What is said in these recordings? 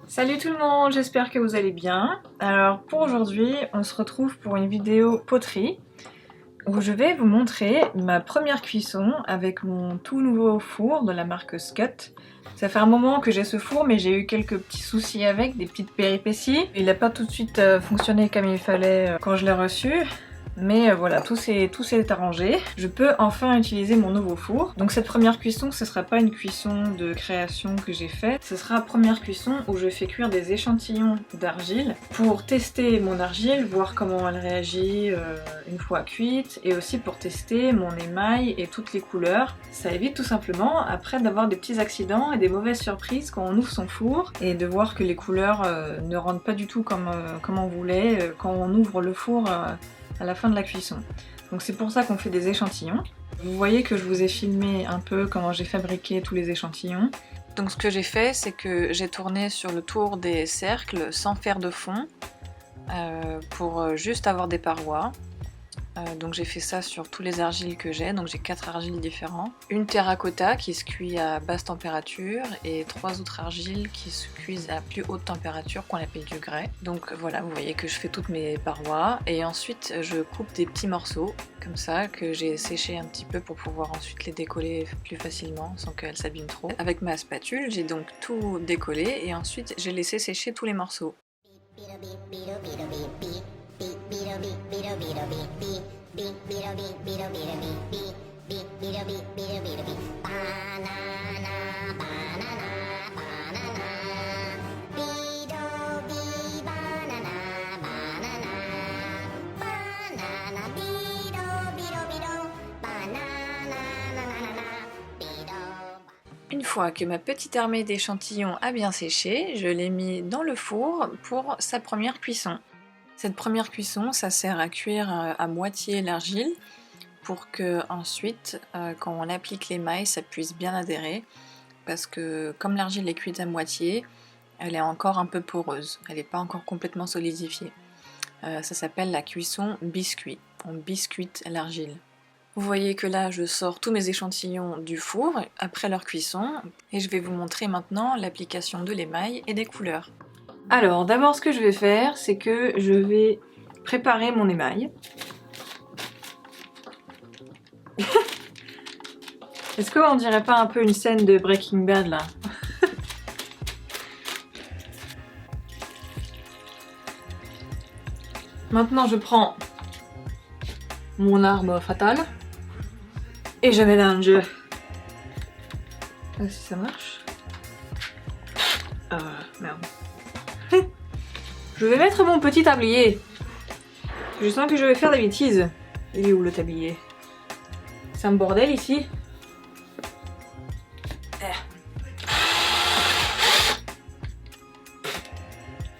Salut tout le monde, j'espère que vous allez bien. Alors pour aujourd'hui, on se retrouve pour une vidéo poterie où je vais vous montrer ma première cuisson avec mon tout nouveau four de la marque Scott. Ça fait un moment que j'ai ce four mais j'ai eu quelques petits soucis avec, des petites péripéties. Il n'a pas tout de suite fonctionné comme il fallait quand je l'ai reçu. Mais voilà, tout s'est arrangé. Je peux enfin utiliser mon nouveau four. Donc cette première cuisson, ce sera pas une cuisson de création que j'ai faite. Ce sera première cuisson où je fais cuire des échantillons d'argile pour tester mon argile, voir comment elle réagit une fois cuite, et aussi pour tester mon émail et toutes les couleurs. Ça évite tout simplement après d'avoir des petits accidents et des mauvaises surprises quand on ouvre son four et de voir que les couleurs ne rentrent pas du tout comme on voulait quand on ouvre le four à la fin de la cuisson. Donc c'est pour ça qu'on fait des échantillons. Vous voyez que je vous ai filmé un peu comment j'ai fabriqué tous les échantillons. Donc ce que j'ai fait, c'est que j'ai tourné sur le tour des cercles sans faire de fond pour juste avoir des parois. Donc j'ai fait ça sur tous les argiles que j'ai, donc j'ai 4 argiles différents. Une terracotta qui se cuit à basse température et 3 autres argiles qui se cuisent à plus haute température qu'on appelle du grès. Donc voilà, vous voyez que je fais toutes mes parois et ensuite je coupe des petits morceaux comme ça que j'ai séché un petit peu pour pouvoir ensuite les décoller plus facilement sans qu'elles s'abîment trop. Avec ma spatule, j'ai donc tout décollé et ensuite j'ai laissé sécher tous les morceaux. Une fois que ma petite armée d'échantillons a bien séché, je l'ai mis dans le four pour sa première cuisson. Cette première cuisson, ça sert à cuire à moitié l'argile pour que ensuite, quand on applique l'émail, ça puisse bien adhérer. Parce que comme l'argile est cuite à moitié, elle est encore un peu poreuse, elle n'est pas encore complètement solidifiée. Ça s'appelle la cuisson biscuit, on biscuite l'argile. Vous voyez que là je sors tous mes échantillons du four après leur cuisson et je vais vous montrer maintenant l'application de l'émail et des couleurs. Alors d'abord ce que je vais faire c'est que je vais préparer mon émail. Est-ce qu'on dirait pas un peu une scène de Breaking Bad là? Maintenant je prends mon arme fatale et je mélange. Si ça marche. Merde. Je vais mettre mon petit tablier. Je sens que je vais faire des bêtises. Il est où le tablier? C'est un bordel ici.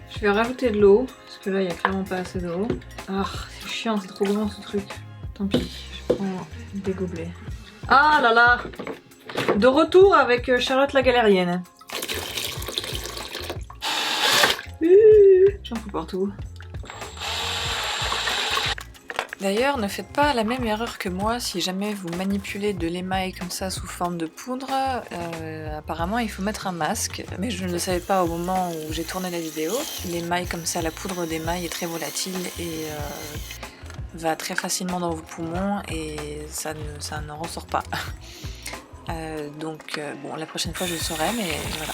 Je vais rajouter de l'eau, parce que là il n'y a clairement pas assez d'eau. Ah, c'est chiant, c'est trop grand ce truc. Tant pis, je prends des gobelets. Ah là là! De retour avec Charlotte la galérienne. J'en fous partout. D'ailleurs, ne faites pas la même erreur que moi si jamais vous manipulez de l'émail comme ça sous forme de poudre. Apparemment, il faut mettre un masque, mais je ne le savais pas au moment où j'ai tourné la vidéo. L'émail comme ça, la poudre d'émail est très volatile et va très facilement dans vos poumons et ça ne ressort pas. Bon, la prochaine fois je le saurai, mais voilà,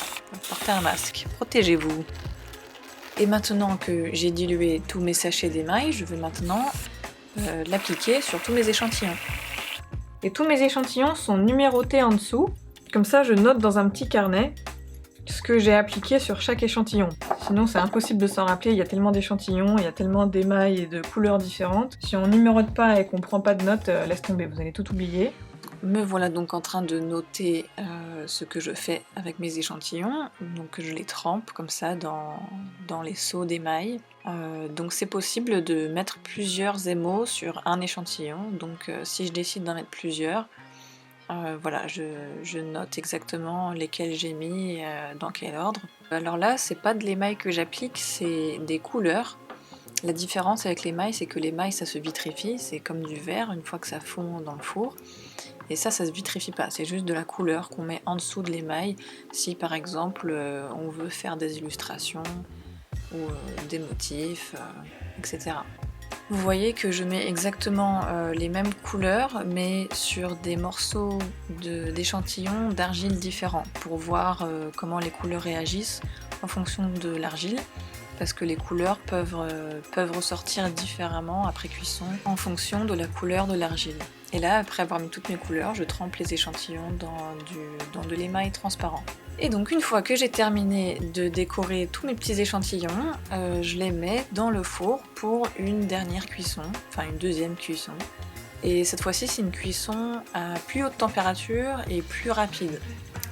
portez un masque, protégez-vous. Et maintenant que j'ai dilué tous mes sachets d'émail, je vais maintenant l'appliquer sur tous mes échantillons. Et tous mes échantillons sont numérotés en dessous, comme ça je note dans un petit carnet ce que j'ai appliqué sur chaque échantillon. Sinon c'est impossible de s'en rappeler, il y a tellement d'échantillons, il y a tellement d'émail et de couleurs différentes. Si on numérote pas et qu'on prend pas de notes, laisse tomber, vous allez tout oublier. Me voilà donc en train de noter ce que je fais avec mes échantillons. Donc je les trempe comme ça dans les seaux d'émail. Donc c'est possible de mettre plusieurs émaux sur un échantillon. Donc si je décide d'en mettre plusieurs, voilà, je note exactement lesquels j'ai mis, dans quel ordre. Alors là, c'est pas de l'émail que j'applique, c'est des couleurs. La différence avec l'émail, c'est que l'émail ça se vitrifie, c'est comme du verre une fois que ça fond dans le four. Et ça se vitrifie pas, c'est juste de la couleur qu'on met en dessous de l'émail si par exemple on veut faire des illustrations ou des motifs, etc. Vous voyez que je mets exactement les mêmes couleurs mais sur des morceaux d'échantillons d'argile différents pour voir comment les couleurs réagissent en fonction de l'argile, parce que les couleurs peuvent ressortir différemment après cuisson en fonction de la couleur de l'argile. Et là, après avoir mis toutes mes couleurs, je trempe les échantillons dans de l'émail transparent. Et donc une fois que j'ai terminé de décorer tous mes petits échantillons, je les mets dans le four pour une dernière cuisson, enfin une deuxième cuisson. Et cette fois-ci, c'est une cuisson à plus haute température et plus rapide.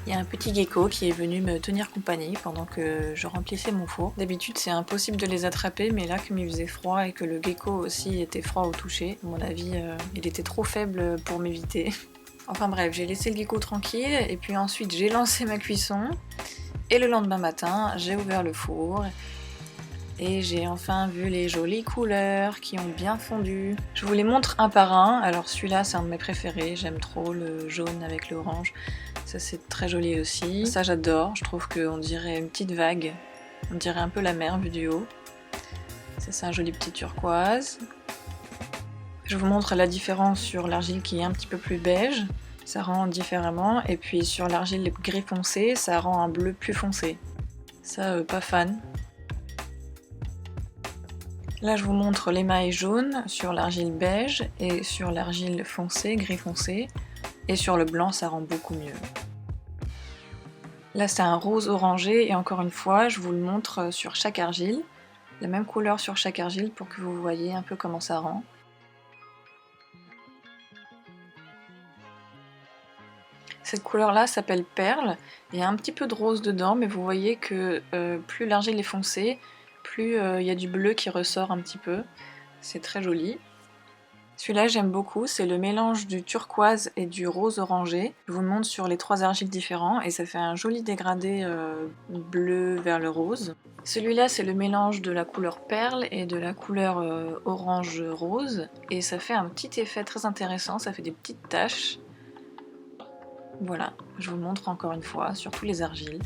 Il y a un petit gecko qui est venu me tenir compagnie pendant que je remplissais mon four. D'habitude, c'est impossible de les attraper, mais là, comme il faisait froid et que le gecko aussi était froid au toucher, à mon avis, il était trop faible pour m'éviter. Enfin bref, j'ai laissé le gecko tranquille, et puis ensuite j'ai lancé ma cuisson, et le lendemain matin, j'ai ouvert le four, et j'ai enfin vu les jolies couleurs qui ont bien fondu. Je vous les montre un par un. Alors celui-là, c'est un de mes préférés, j'aime trop le jaune avec l'orange. Ça, c'est très joli aussi. Ça, j'adore, je trouve qu'on dirait une petite vague. On dirait un peu la mer vue du haut. Ça, c'est un joli petit turquoise. Je vous montre la différence sur l'argile qui est un petit peu plus beige. Ça rend différemment. Et puis sur l'argile gris foncé, ça rend un bleu plus foncé. Ça, pas fan. Là, je vous montre l'émail jaune sur l'argile beige et sur l'argile foncé, gris foncé. Et sur le blanc, ça rend beaucoup mieux. Là, c'est un rose orangé et encore une fois, je vous le montre sur chaque argile. La même couleur sur chaque argile pour que vous voyez un peu comment ça rend. Cette couleur-là s'appelle perle. Il y a un petit peu de rose dedans, mais vous voyez que plus l'argile est foncée, plus il y a du bleu qui ressort un petit peu. C'est très joli. Celui-là, j'aime beaucoup, c'est le mélange du turquoise et du rose orangé. Je vous le montre sur les 3 argiles différents et ça fait un joli dégradé bleu vers le rose. Celui-là, c'est le mélange de la couleur perle et de la couleur orange rose et ça fait un petit effet très intéressant, ça fait des petites taches. Voilà, je vous le montre encore une fois sur tous les argiles.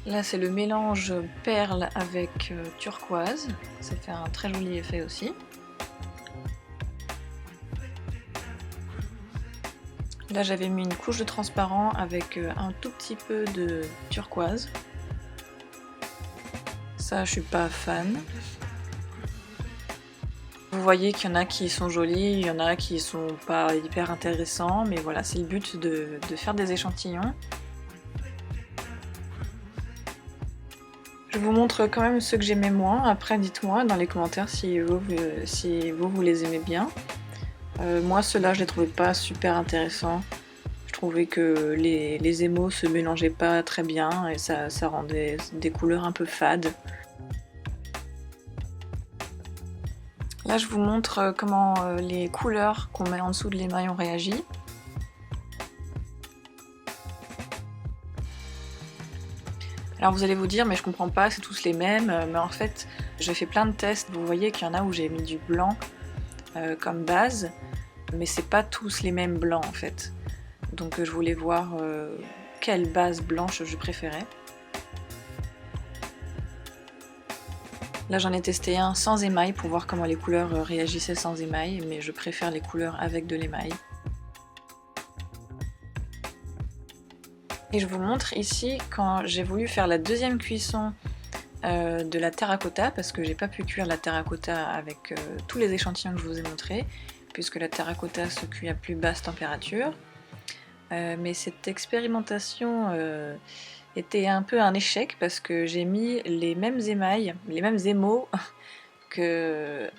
Là, c'est le mélange perle avec turquoise, ça fait un très joli effet aussi. Là, j'avais mis une couche de transparent avec un tout petit peu de turquoise. Ça, je suis pas fan. Vous voyez qu'il y en a qui sont jolis, il y en a qui sont pas hyper intéressants, mais voilà, c'est le but de faire des échantillons. Je vous montre quand même ceux que j'aimais moins. Après, dites-moi dans les commentaires si vous les aimez bien. Moi, ceux-là, je les trouvais pas super intéressants. Je trouvais que les émaux se mélangeaient pas très bien et ça rendait des couleurs un peu fades. Là, je vous montre comment les couleurs qu'on met en dessous de l'émail ont réagi. Alors vous allez vous dire, mais je comprends pas, c'est tous les mêmes. Mais en fait, j'ai fait plein de tests. Vous voyez qu'il y en a où j'ai mis du blanc comme base, mais c'est pas tous les mêmes blancs en fait. Donc je voulais voir quelle base blanche je préférais. Là j'en ai testé un sans émail pour voir comment les couleurs réagissaient sans émail, mais je préfère les couleurs avec de l'émail. Et je vous montre ici quand j'ai voulu faire la deuxième cuisson de la terracotta, parce que j'ai pas pu cuire la terracotta avec tous les échantillons que je vous ai montrés, puisque la terracotta se cuit à plus basse température. Mais cette expérimentation était un peu un échec parce que j'ai mis les mêmes émails, les mêmes émaux que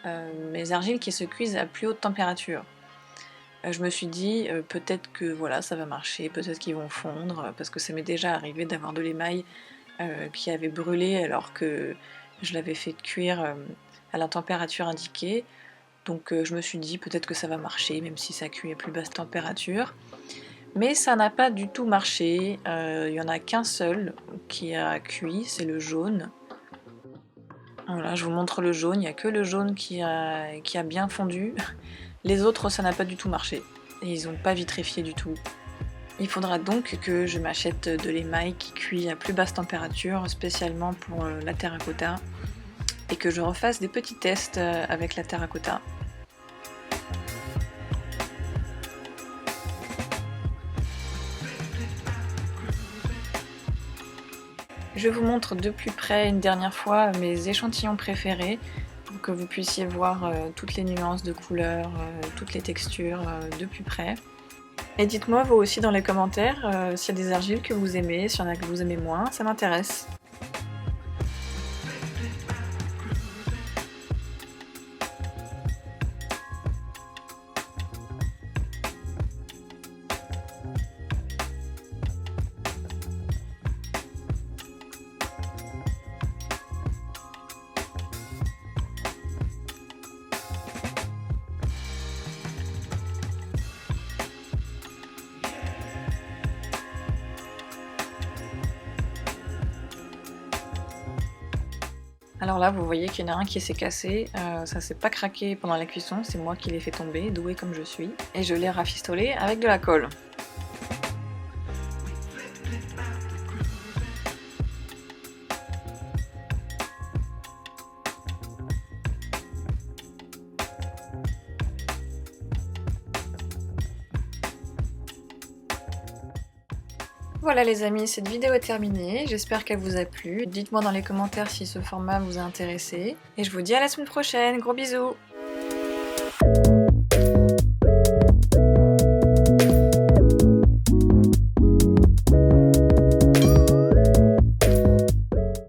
mes argiles qui se cuisent à plus haute température. Je me suis dit peut-être que voilà, ça va marcher, peut-être qu'ils vont fondre, parce que ça m'est déjà arrivé d'avoir de l'émail qui avait brûlé alors que je l'avais fait cuire à la température indiquée. Donc je me suis dit peut-être que ça va marcher, même si ça cuit à plus basse température. Mais ça n'a pas du tout marché, il n'y en a qu'un seul qui a cuit, c'est le jaune. Voilà, je vous montre le jaune, il n'y a que le jaune qui a bien fondu. Les autres, ça n'a pas du tout marché. et ils n'ont pas vitrifié du tout. Il faudra donc que je m'achète de l'émail qui cuit à plus basse température, spécialement pour la terracotta, et que je refasse des petits tests avec la terracotta. Je vous montre de plus près une dernière fois mes échantillons préférés pour que vous puissiez voir toutes les nuances de couleurs, toutes les textures de plus près. Et dites-moi vous aussi dans les commentaires s'il y a des argiles que vous aimez, s'il y en a que vous aimez moins, ça m'intéresse. Alors là, vous voyez qu'il y en a un qui s'est cassé, ça s'est pas craqué pendant la cuisson, c'est moi qui l'ai fait tomber, douée comme je suis, et je l'ai rafistolé avec de la colle. Voilà les amis, cette vidéo est terminée, j'espère qu'elle vous a plu. Dites-moi dans les commentaires si ce format vous a intéressé. Et je vous dis à la semaine prochaine, gros bisous!